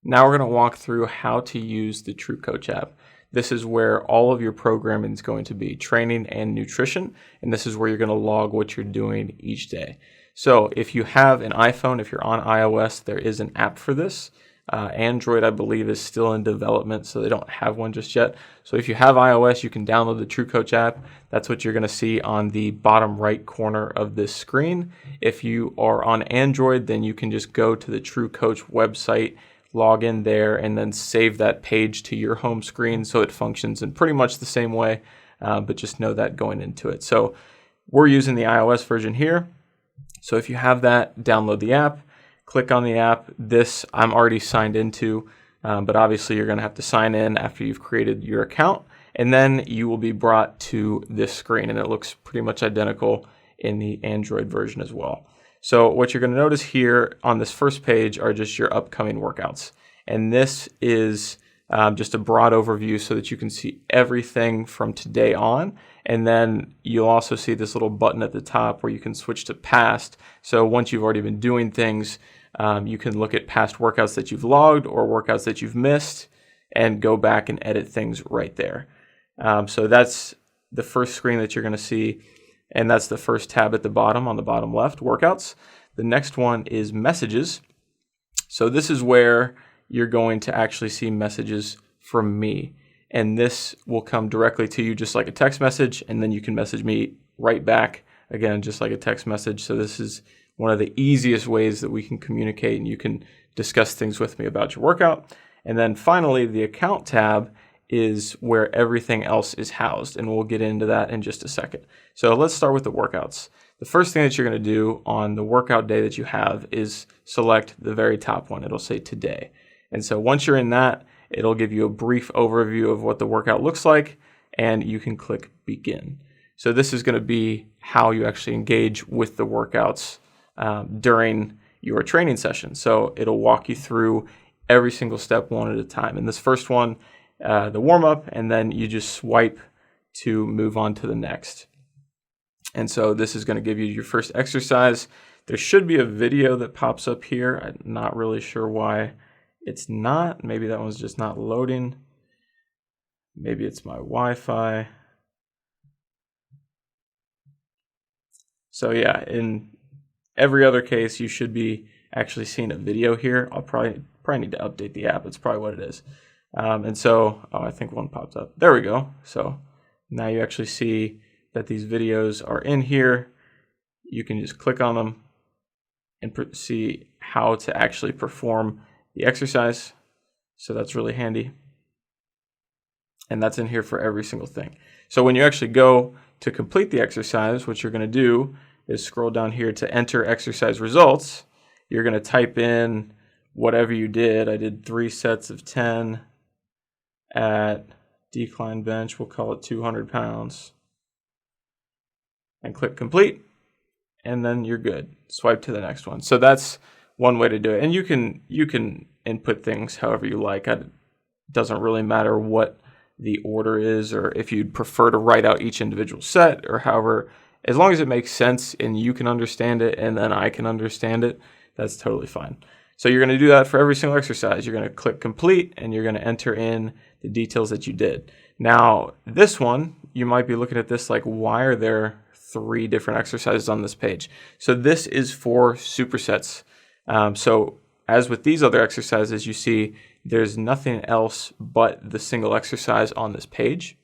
Now we're going to walk through how to use the TrueCoach app. This is where all of your programming is going to be, training and nutrition, and this is where you're going to log what you're doing each day. So if you have an iPhone, if you're on iOS, there is an app for this. Android, I believe, is still in development, so they don't have one just yet. So if you have iOS, you can download the TrueCoach app. That's what you're going to see on the bottom right corner of this screen. If you are on Android, then you can just go to the TrueCoach website, log in there, and then save that page to your home screen so it functions in pretty much the same way, but just know that going into it. So we're using the iOS version here. So if you have that, download the app, click on the app. This I'm already signed into, but obviously you're going to have to sign in after you've created your account, and then you will be brought to this screen, and it looks pretty much identical in the Android version as well. So what you're going to notice here on this first page are just your upcoming workouts. And this is just a broad overview so that you can see everything from today on. And then you'll also see this little button at the top where you can switch to past. So once you've already been doing things, you can look at past workouts that you've logged or workouts that you've missed and go back and edit things right there. So that's the first screen that you're going to see. And that's the first tab at the bottom on the bottom left, workouts. The next one is messages. So this is where you're going to actually see messages from me. And this will come directly to you just like a text message. And then you can message me right back, again, just like a text message. So this is one of the easiest ways that we can communicate, and you can discuss things with me about your workout. And then finally, the account tab is where everything else is housed, and we'll get into that in just a second. So let's start with the workouts. The first thing that you're going to do on the workout day that you have is select the very top one. It'll say today. And so once you're in that, it'll give you a brief overview of what the workout looks like, and you can click begin. So this is going to be how you actually engage with the workouts during your training session. So it'll walk you through every single step one at a time. And this first one, the warm-up, and then you just swipe to move on to the next. And so this is going to give you your first exercise. There should be a video that pops up here. I'm not really sure why it's not. Maybe that one's just not loading. Maybe it's my Wi-Fi. So yeah, in every other case, you should be actually seeing a video here. I'll probably need to update the app. It's probably what it is. And so, I think one popped up. There we go. So now you actually see that these videos are in here. You can just click on them and see how to actually perform the exercise. So that's really handy. And that's in here for every single thing. So when you actually go to complete the exercise, what you're going to do is scroll down here to enter exercise results. You're going to type in whatever you did. I did 3 sets of 10 at decline bench, we'll call it 200 pounds, and click complete, and then you're good. Swipe to the next one. So that's one way to do it. And you can input things however you like. It doesn't really matter what the order is, or if you'd prefer to write out each individual set, or however, as long as it makes sense and you can understand it and then I can understand it, that's totally fine. So you're going to do that for every single exercise. You're going to click complete, and you're going to enter in the details that you did. Now, this one, you might be looking at this like, why are there 3 different exercises on this page? So this is for supersets. So as with these other exercises, you see there's nothing else but the single exercise on this page.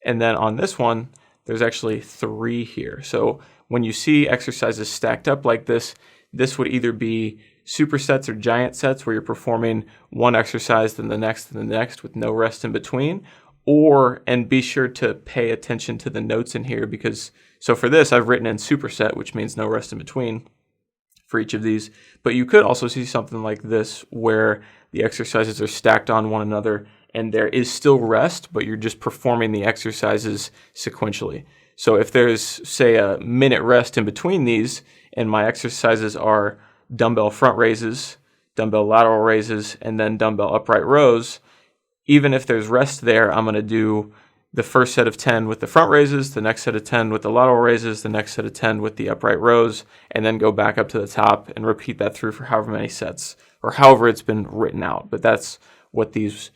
And then on this one, there's actually 3 here. So when you see exercises stacked up like this, this would either be supersets or giant sets where you're performing one exercise, then the next, and the next with no rest in between. And be sure to pay attention to the notes in here, because, so for this, I've written in superset, which means no rest in between for each of these. But you could also see something like this where the exercises are stacked on one another and there is still rest, but you're just performing the exercises sequentially. So if there's, say, a minute rest in between these, and my exercises are dumbbell front raises, dumbbell lateral raises, and then dumbbell upright rows, even if there's rest there, I'm going to do the first set of 10 with the front raises, the next set of 10 with the lateral raises, the next set of 10 with the upright rows, and then go back up to the top and repeat that through for however many sets or however it's been written out, but that's what these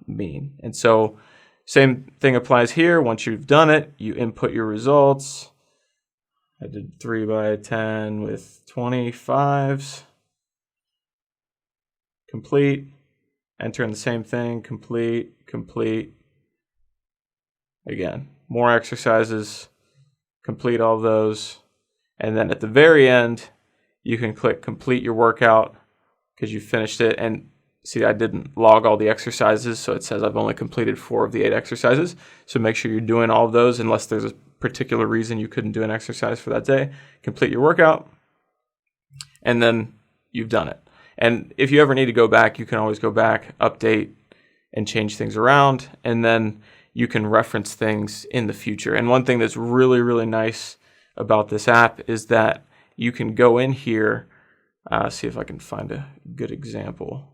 mean. And so same thing applies here. Once you've done it, you input your results. I did 3 by 10 with 25s. Complete. Enter in the same thing. Complete. Again, more exercises. Complete all those. And then at the very end, you can click complete your workout because you finished it. And see, I didn't log all the exercises, so it says I've only completed 4 of the 8 exercises. So make sure you're doing all of those unless there's a particular reason you couldn't do an exercise for that day. Complete your workout, and then you've done it. And if you ever need to go back, you can always go back, update, and change things around, and then you can reference things in the future. And one thing that's really, really nice about this app is that you can go in here, see if I can find a good example,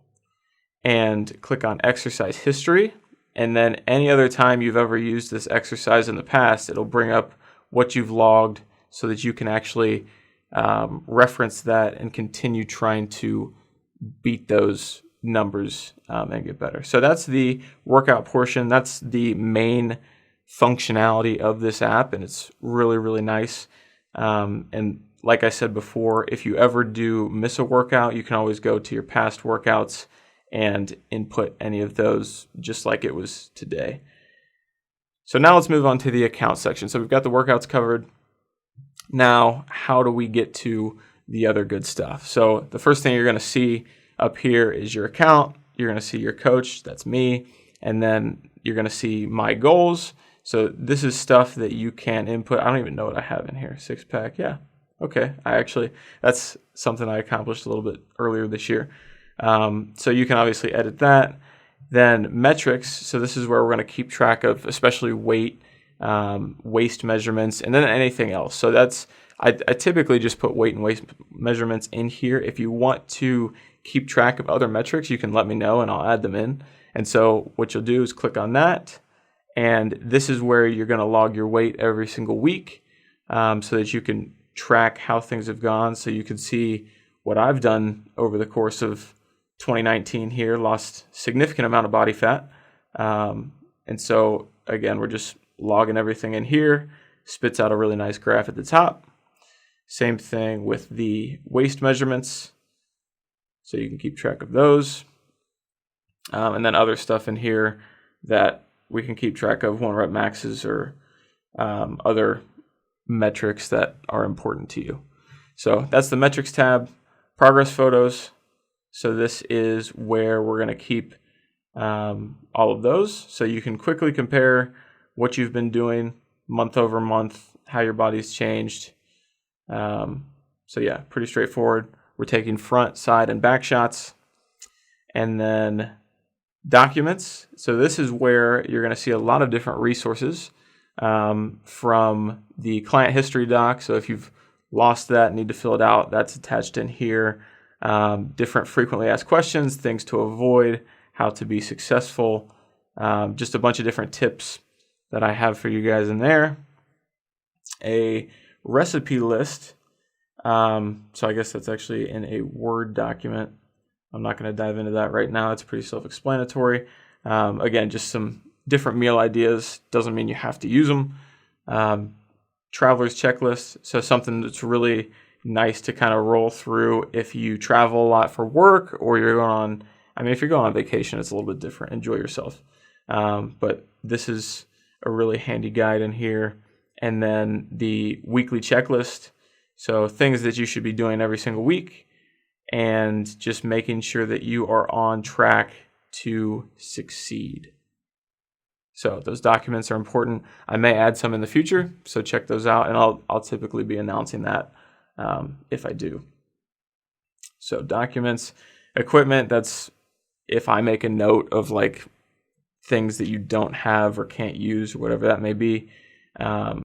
and click on exercise history. And then any other time you've ever used this exercise in the past, it'll bring up what you've logged so that you can actually reference that and continue trying to beat those numbers and get better. So that's the workout portion. That's the main functionality of this app, and it's really, really nice. And like I said before, if you ever do miss a workout, you can always go to your past workouts and input any of those just like it was today. So now let's move on to the account section. So we've got the workouts covered. Now, how do we get to the other good stuff? So the first thing you're going to see up here is your account. You're going to see your coach, that's me, and then you're going to see my goals. So this is stuff that you can input. I don't even know what I have in here. 6-pack, yeah. Okay, that's something I accomplished a little bit earlier this year. So you can obviously edit that. Then metrics, so this is where we're going to keep track of especially weight, waist measurements, and then anything else. So that's, I typically just put weight and waist measurements in here. If you want to keep track of other metrics, you can let me know and I'll add them in. And so what you'll do is click on that, and this is where you're going to log your weight every single week, so that you can track how things have gone. So you can see what I've done over the course of 2019 here, lost significant amount of body fat. And so again, we're just logging everything in here, spits out a really nice graph at the top. Same thing with the waist measurements, so you can keep track of those. And then other stuff in here that we can keep track of, 1 rep maxes or other metrics that are important to you. So that's the metrics tab. Progress photos. So this is where we're going to keep all of those. So you can quickly compare what you've been doing month over month, how your body's changed. So yeah, pretty straightforward. We're taking front, side, and back shots. And then documents. So this is where you're going to see a lot of different resources from the client history doc. So if you've lost that, need to fill it out, that's attached in here. Different frequently asked questions, things to avoid, how to be successful, just a bunch of different tips that I have for you guys in there. A recipe list. So I guess that's actually in a Word document. I'm not going to dive into that right now. It's pretty self-explanatory. Again, just some different meal ideas. Doesn't mean you have to use them. Traveler's checklist. So something that's really nice to kind of roll through if you travel a lot for work, or you're going on, if you're going on vacation, it's a little bit different. Enjoy yourself. But this is a really handy guide in here. And then the weekly checklist. So things that you should be doing every single week, and just making sure that you are on track to succeed. So those documents are important. I may add some in the future, so check those out, and I'll typically be announcing that if I do. So documents, equipment, that's if I make a note of like things that you don't have or can't use or whatever that may be. All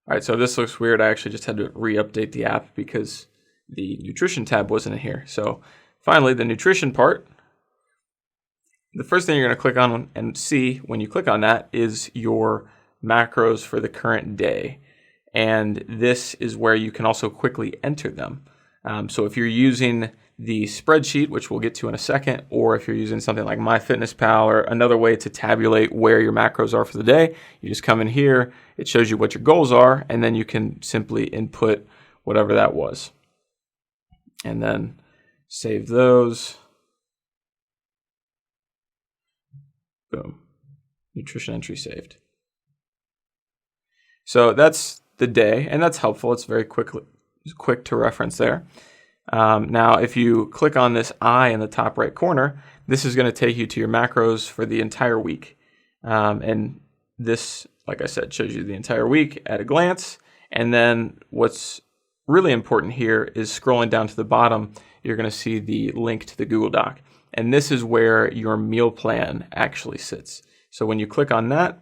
right, so this looks weird. I actually just had to re-update the app because the nutrition tab wasn't in here. So finally, the nutrition part. The first thing you're going to click on and see when you click on that is your macros for the current day. And this is where you can also quickly enter them. So if you're using the spreadsheet, which we'll get to in a second, or if you're using something like MyFitnessPal or another way to tabulate where your macros are for the day, you just come in here, it shows you what your goals are, and then you can simply input whatever that was. And then save those. Boom. Nutrition entry saved. So that's the day, and that's helpful. It's very quick to reference there. Now, if you click on this eye in the top right corner, this is going to take you to your macros for the entire week. And this, like I said, shows you the entire week at a glance. And then what's really important here is scrolling down to the bottom, you're going to see the link to the Google Doc. And this is where your meal plan actually sits. So when you click on that,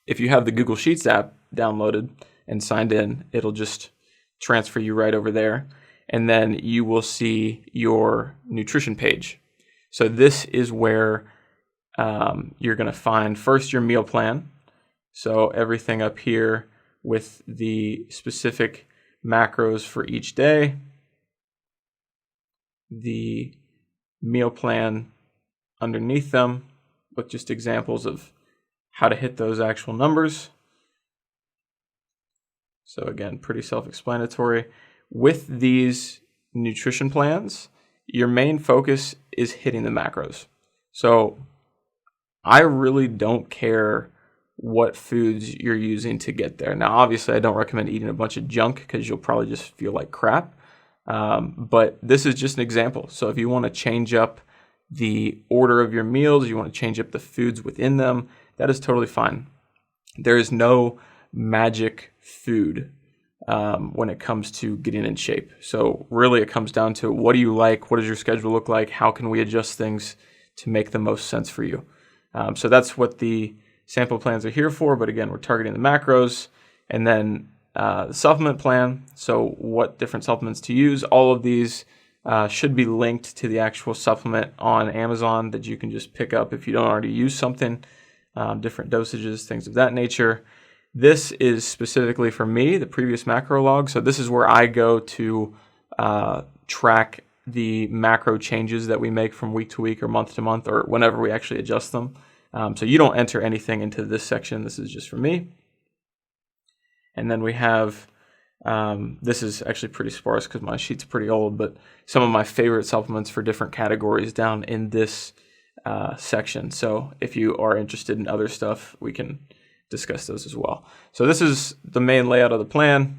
if you have the Google Sheets app downloaded and signed in, it'll just transfer you right over there. And then you will see your nutrition page. So this is where you're going to find first your meal plan. So everything up here with the specific macros for each day, the meal plan underneath them with just examples of how to hit those actual numbers. So again, pretty self-explanatory. With these nutrition plans, your main focus is hitting the macros. So I really don't care what foods you're using to get there. Now, obviously, I don't recommend eating a bunch of junk because you'll probably just feel like crap. But this is just an example. So if you want to change up the order of your meals, you want to change up the foods within them, that is totally fine. There is no magic food when it comes to getting in shape. So really it comes down to what do you like? What does your schedule look like? How can we adjust things to make the most sense for you? So that's what the sample plans are here for. But again, we're targeting the macros. And then the supplement plan. So what different supplements to use. All of these should be linked to the actual supplement on Amazon that you can just pick up if you don't already use something. Different dosages, things of that nature. This is specifically for me, the previous macro log. So this is where I go to track the macro changes that we make from week to week or month to month or whenever we actually adjust them. So you don't enter anything into this section. This is just for me. And then we have, this is actually pretty sparse because my sheet's pretty old, but some of my favorite supplements for different categories down in this section. So if you are interested in other stuff, we can discuss those as well. So this is the main layout of the plan.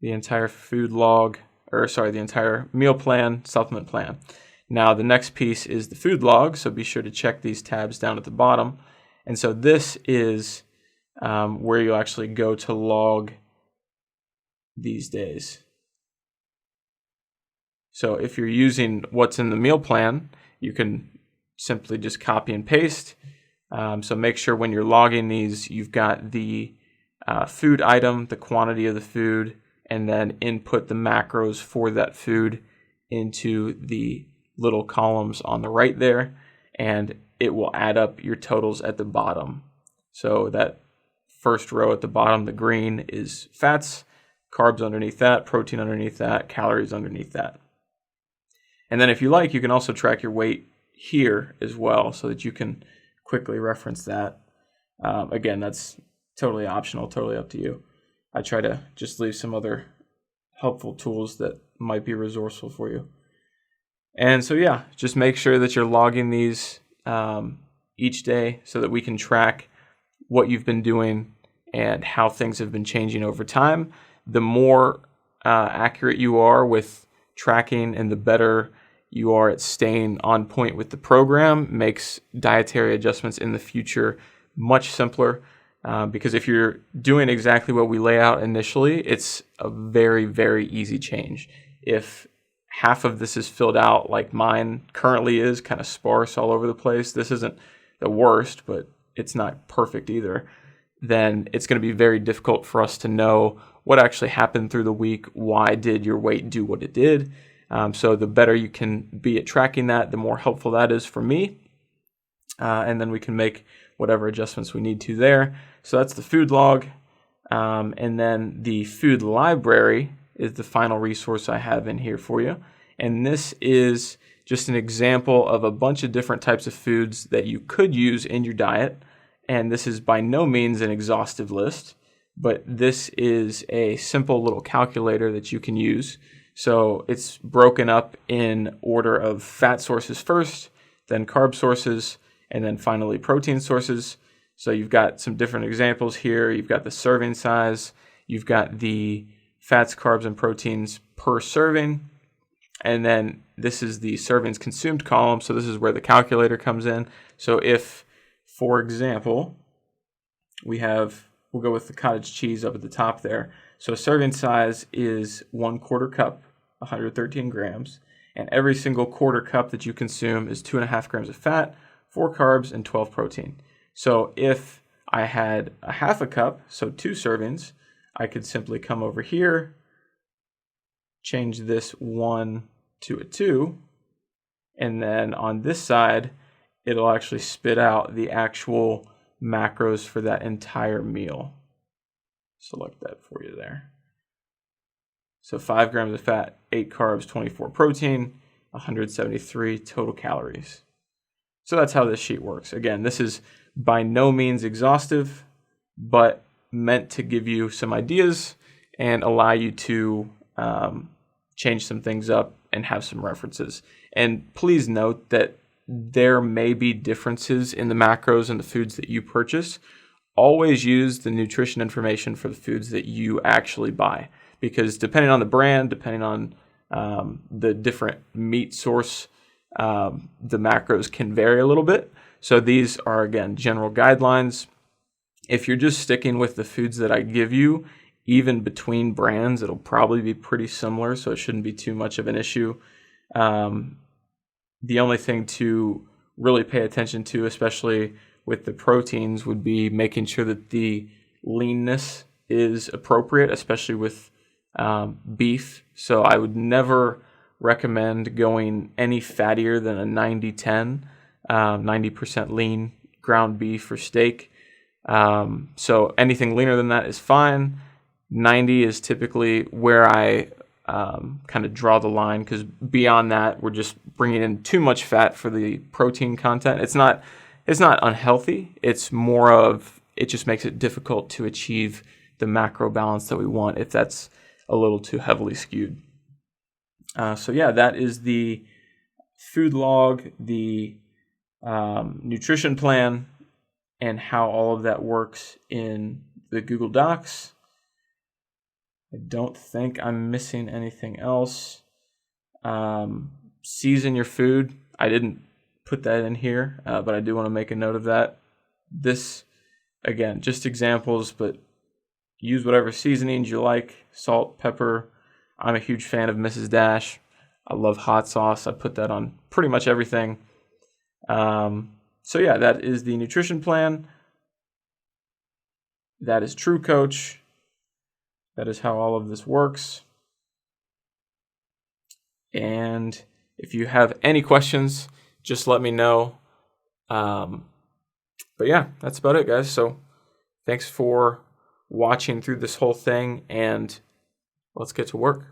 The entire food log, the entire meal plan, supplement plan. Now the next piece is the food log, so be sure to check these tabs down at the bottom. And so this is where you'll actually go to log these days. So if you're using what's in the meal plan, you can simply just copy and paste. So make sure when you're logging these, you've got the food item, the quantity of the food, and then input the macros for that food into the little columns on the right there, and it will add up your totals at the bottom. So that first row at the bottom, the green, is fats, carbs underneath that, protein underneath that, calories underneath that. And then if you like, you can also track your weight here as well so that you can quickly reference that. Again, that's totally optional, totally up to you. I try to just leave some other helpful tools that might be resourceful for you. And so, yeah, just make sure that you're logging these each day so that we can track what you've been doing and how things have been changing over time. The more accurate you are with tracking and the better you are at staying on point with the program, makes dietary adjustments in the future much simpler. Because if you're doing exactly what we lay out initially, it's a very, very easy change. If half of this is filled out like mine currently is, kind of sparse all over the place, this isn't the worst, but it's not perfect either, then it's going to be very difficult for us to know what actually happened through the week. Why did your weight do what it did? So the better you can be at tracking that, the more helpful that is for me. And then we can make whatever adjustments we need to there. So that's the food log. And then the food library is the final resource I have in here for you. And this is just an example of a bunch of different types of foods that you could use in your diet. And this is by no means an exhaustive list, but this is a simple little calculator that you can use. So it's broken up in order of fat sources first, then carb sources, and then finally protein sources. So you've got some different examples here. You've got the serving size, you've got the fats, carbs, and proteins per serving, and then this is the servings consumed column. So this is where the calculator comes in. So if, for example, we'll go with the cottage cheese up at the top there. So serving size is 1/4 cup, 113 grams, and every single quarter cup that you consume is 2.5 grams of fat, 4 carbs, and 12 protein. So if I had a half a cup, so 2 servings, I could simply come over here, change this 1 to a 2, and then on this side, it'll actually spit out the actual macros for that entire meal. Select that for you there. So 5 grams of fat, 8 carbs, 24 protein, 173 total calories. So that's how this sheet works. Again, this is by no means exhaustive, but meant to give you some ideas and allow you to change some things up and have some references. And please note that there may be differences in the macros and the foods that you purchase. Always use the nutrition information for the foods that you actually buy, because depending on the brand, depending on the different meat source, the macros can vary a little bit. So these are, again, general guidelines. If you're just sticking with the foods that I give you, even between brands, it'll probably be pretty similar, so it shouldn't be too much of an issue. The only thing to really pay attention to, especially with the proteins, would be making sure that the leanness is appropriate, especially with beef. So I would never recommend going any fattier than a 90-10, 90% lean ground beef or steak. So anything leaner than that is fine. 90 is typically where I kind of draw the line, because beyond that, we're just bringing in too much fat for the protein content. It's not unhealthy. It's more of, it just makes it difficult to achieve the macro balance that we want if that's a little too heavily skewed. So yeah, that is the food log, the nutrition plan, and how all of that works in the Google Docs. I don't think I'm missing anything else. Season your food. I didn't put that in here, but I do want to make a note of that. This, again, just examples, but use whatever seasonings you like. Salt, pepper. I'm a huge fan of Mrs. Dash. I love hot sauce. I put that on pretty much everything. So yeah, that is the nutrition plan. That is True Coach. That is how all of this works. And if you have any questions, just let me know. But yeah, that's about it, guys. So thanks for watching through this whole thing, and let's get to work.